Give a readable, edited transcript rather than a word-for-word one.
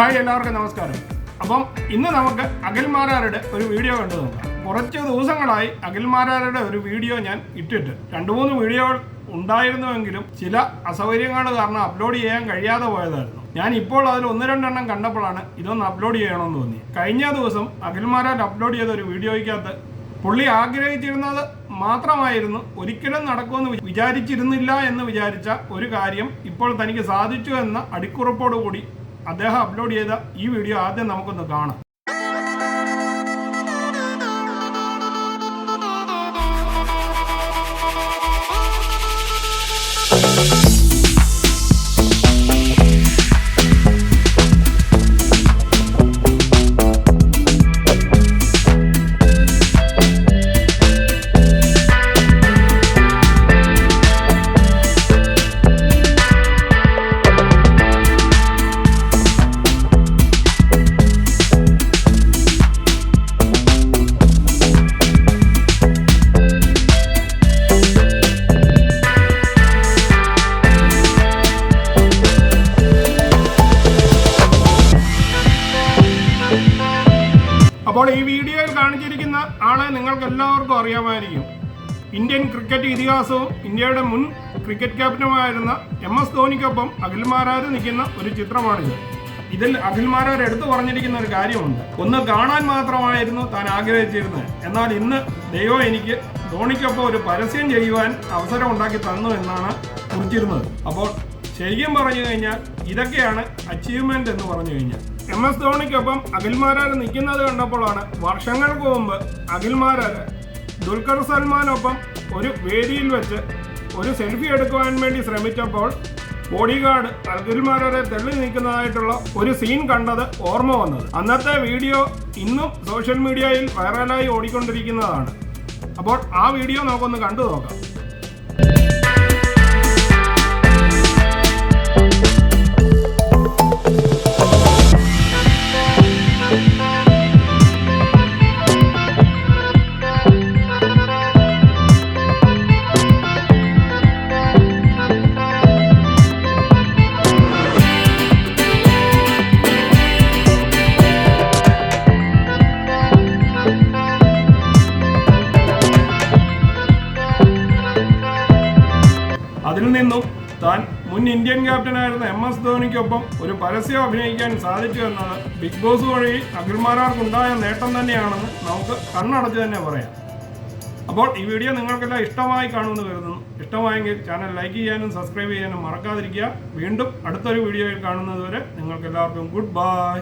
Hi, എല്ലാവർക്കും നമസ്കാരം. അപ്പം ഇന്ന് നമുക്ക് അഖിൽമാരാരുടെ ഒരു വീഡിയോ കണ്ടു നോക്കാം. കുറച്ച് ദിവസങ്ങളായി അഖിൽമാരാരുടെ ഒരു വീഡിയോ ഞാൻ ഇട്ടിട്ട് 2-3 വീഡിയോകൾ ഉണ്ടായിരുന്നുവെങ്കിലും ചില അസൗകര്യങ്ങൾ കാരണം അപ്ലോഡ് ചെയ്യാൻ കഴിയാതെ പോയതായിരുന്നു. ഞാൻ ഇപ്പോൾ അതിൽ 1-2 എണ്ണം കണ്ടപ്പോഴാണ് ഇതൊന്ന് അപ്ലോഡ് ചെയ്യണമെന്ന് തോന്നി. കഴിഞ്ഞ ദിവസം അഖിൽമാരാർ അപ്ലോഡ് ചെയ്ത ഒരു വീഡിയോയ്ക്കകത്ത് പുള്ളി ആഗ്രഹിച്ചിരുന്നത് മാത്രമായിരുന്നു, ഒരിക്കലും നടക്കുമെന്ന് വിചാരിച്ചിരുന്നില്ല എന്ന് വിചാരിച്ച ഒരു കാര്യം ഇപ്പോൾ തനിക്ക് സാധിച്ചു എന്ന അടിക്കുറിപ്പോടുകൂടി അദ്ദേഹം അപ്ലോഡ് ചെയ്ത ഈ വീഡിയോ ആദ്യം നമുക്കൊന്ന് കാണാം. അപ്പോൾ ഈ വീഡിയോയിൽ കാണിച്ചിരിക്കുന്ന ആളെ നിങ്ങൾക്ക് എല്ലാവർക്കും അറിയാമായിരിക്കും. ഇന്ത്യൻ ക്രിക്കറ്റ് ഇതിഹാസവും ഇന്ത്യയുടെ മുൻ ക്രിക്കറ്റ് ക്യാപ്റ്റനുമായിരുന്ന MS ധോണിക്കൊപ്പം അഖിൽമാരാർ നിൽക്കുന്ന ഒരു ചിത്രമാണിത്. ഇതിൽ അഖിൽമാരാർ എടുത്തു പറഞ്ഞിരിക്കുന്ന ഒരു കാര്യമുണ്ട്. ഒന്ന് കാണാൻ മാത്രമായിരുന്നു താൻ ആഗ്രഹിച്ചിരുന്നത്, എന്നാൽ ഇന്ന് ദൈവം എനിക്ക് ധോണിക്കൊപ്പം ഒരു പരസ്യം ചെയ്യുവാൻ അവസരം ഉണ്ടാക്കി തന്നു എന്നാണ് കുറിച്ചിരുന്നത്. അപ്പോൾ ശരിക്കും പറഞ്ഞു കഴിഞ്ഞാൽ ഇതൊക്കെയാണ് അച്ചീവ്മെന്റ് എന്ന് പറഞ്ഞു കഴിഞ്ഞാൽ. MS ധോണിക്കൊപ്പം അഖിൽമാരാർ നിൽക്കുന്നത് കണ്ടപ്പോഴാണ് വർഷങ്ങൾക്ക് മുമ്പ് അഖിൽമാരാർ ദുൽഖർ സൽമാനൊപ്പം ഒരു വേദിയിൽ വെച്ച് ഒരു സെൽഫി എടുക്കുവാൻ വേണ്ടി ശ്രമിച്ചപ്പോൾ ബോഡി ഗാർഡ് അഖിൽമാരാരെ തള്ളി നീക്കുന്നതായിട്ടുള്ള ഒരു സീൻ കണ്ടത് ഓർമ്മ വന്നത്. അന്നത്തെ വീഡിയോ ഇന്നും സോഷ്യൽ മീഡിയയിൽ വൈറലായി ഓടിക്കൊണ്ടിരിക്കുന്നതാണ്. അപ്പോൾ ആ വീഡിയോ നമുക്കൊന്ന് കണ്ടു നോക്കാം. അതിൽ നിന്നും താൻ മുൻ ഇന്ത്യൻ ക്യാപ്റ്റനായിരുന്ന MS ധോണിക്കൊപ്പം ഒരു പരസ്യം അഭിനയിക്കാൻ സാധിച്ചു എന്നത് ബിഗ് ബോസ് വഴി അഖിൽമാരാർക്കുണ്ടായ നേട്ടം തന്നെയാണെന്ന് നമുക്ക് കണ്ണടച്ച് തന്നെ പറയാം. അപ്പോൾ ഈ വീഡിയോ നിങ്ങൾക്കെല്ലാം ഇഷ്ടമായി കാണുമെന്ന് കരുതുന്നു. ഇഷ്ടമായെങ്കിൽ ചാനൽ ലൈക്ക് ചെയ്യാനും സബ്സ്ക്രൈബ് ചെയ്യാനും മറക്കാതിരിക്കുക. വീണ്ടും അടുത്തൊരു വീഡിയോയിൽ കാണുന്നതുവരെ നിങ്ങൾക്കെല്ലാവർക്കും ഗുഡ് ബൈ.